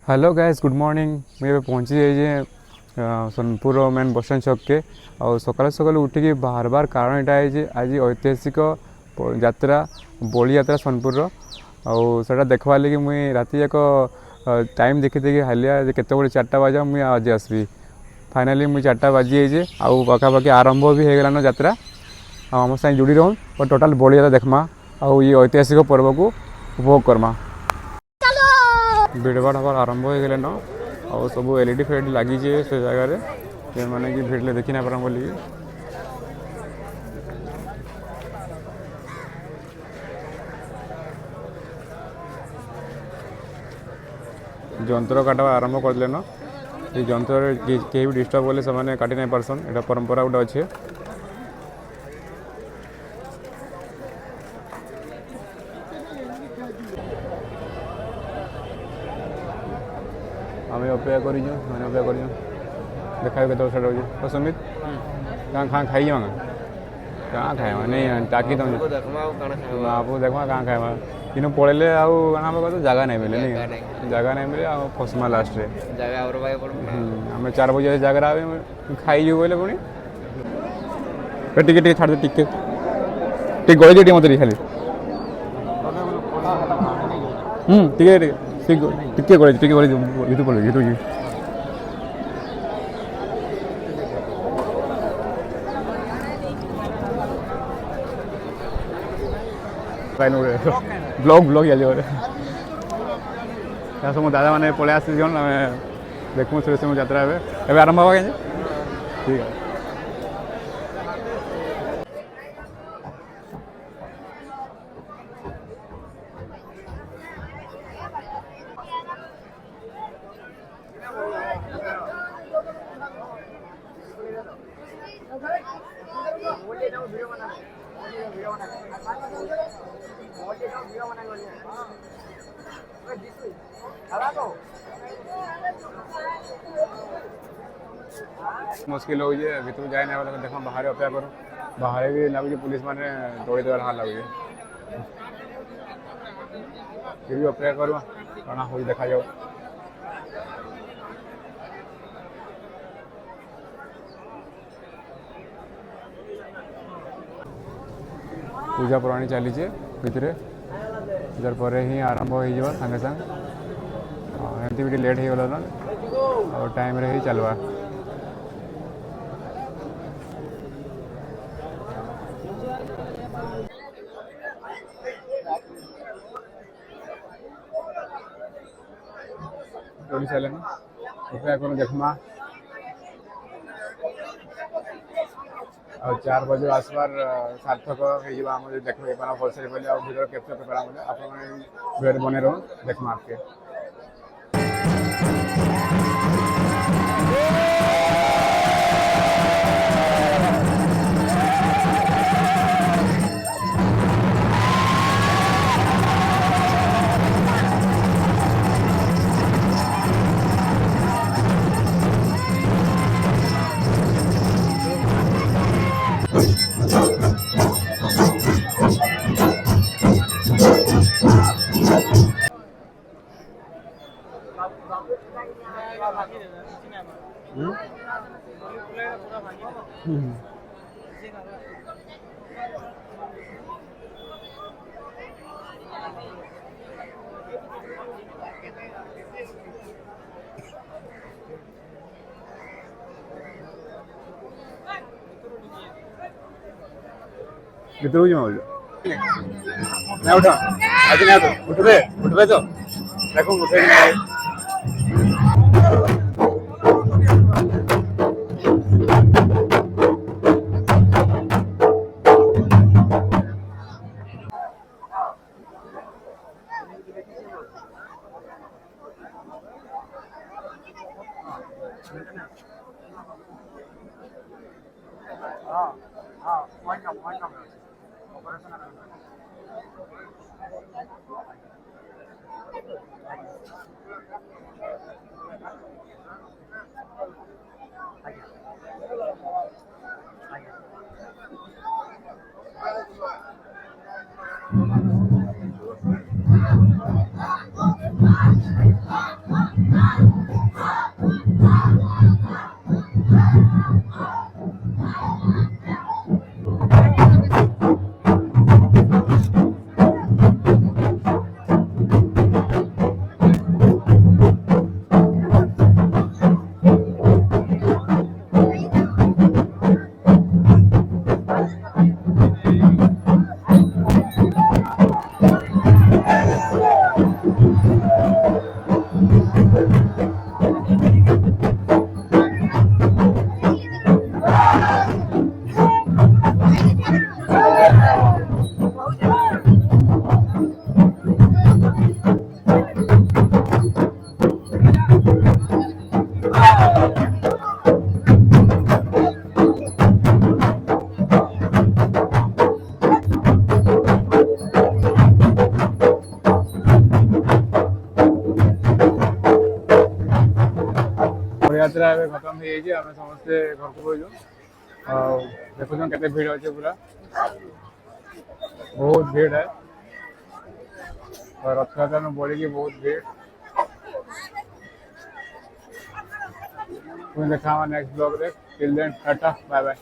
Hello guys, good morning. मुझे पहुँची जाइए सोनपुर मेन बस स्टैंड छक के। और सकाल सकाल उठिकी बाहर बार कारण यहाँ है आज ऐतिहासिक यात्रा बड़ी यात्रा सोनपुर आटा देखवार लगी मुई राति जाक टाइम देखी देखी हालिया केत 4टा बाजा मुझे आज आसबि। फाइनाली मुझे 4टा बाजी जाइए आउ पाखापाखि आरंभ भी हो गलान यात्रा। आम साथ जुड़ी रहूँ और टोटाल बड़ी यात्रा देखमा आउ ये ऐतिहासिक पर्व को उपभोग करमा। भिड़ भाड़ हबार आरंभ हो गले न और सब एलईडी फेड लगी से जगह मैंने कि भिड़ले देखी ना पार बोली जंतर काटा आरंभ करदे न ये जंतर कहीं भी डिस्टर्ब होले से काटी नहीं पार्सन। यहाँ परंपरा गोटे अच्छे। आम अपेक्षा कर मैंने अपेक्षा कर देखा के सेट हो तो सुमित कहाँ खाँ खाई कहाँ खाएगा नहीं टाकी तुम आप देखा कहाँ खाएगा इन पड़े आना तो जगह नहीं मिले नहीं जगह नहीं मिले फसमा लास्ट आम 4 बजे जगह खाई बोले पुणी टे छाड़ दे टे गई दे मत खाली टे गई भितर पड़े भितर ब्लॉग ब्लॉग सब दादा मैंने पलि आस देखूँ से यात्रा एवं आरंभ हवा क्या ठीक है। मुश्किल हो जाए भर जाए ना देख बाहर अपेक्षा करूँ बाहर भी लगुच पुलिस मैंने दौड़ी देवार हाल लगुच फिर भी अपेक्षा करूँ कण हो देखा जाओ। पूजा पुराणी चली भितर इधर पर ही आरंभ हो सागे सागे एमती भी लेट हो गला और टाइम रे ही चलवा। चली सारे अपेक्षा कर देखमा और 4 बजे आसबार सार्थक हो देख भलसे बोले भिडियो कैप्चर कर आप बने रहो देखमा आपके। भितर उठा आज नहीं उठबे तो देखो उठे यात्रा ଏବେ ଖତମ ହେଇଯାଇଛି ଆମେ ସମସ୍ତେ ଘରକୁ ପଳଉଛୁ ଆଉ ଦେଖୁଛୁ କେତେ ଭିଡ଼ ଅଛି ପୁରା ବହୁତ ଭିଡ଼ है रथयात्रा बढ़ी बहुत भीड़ पुणी देखा नेक्स्ट ब्लॉग रे till then tata bye bye.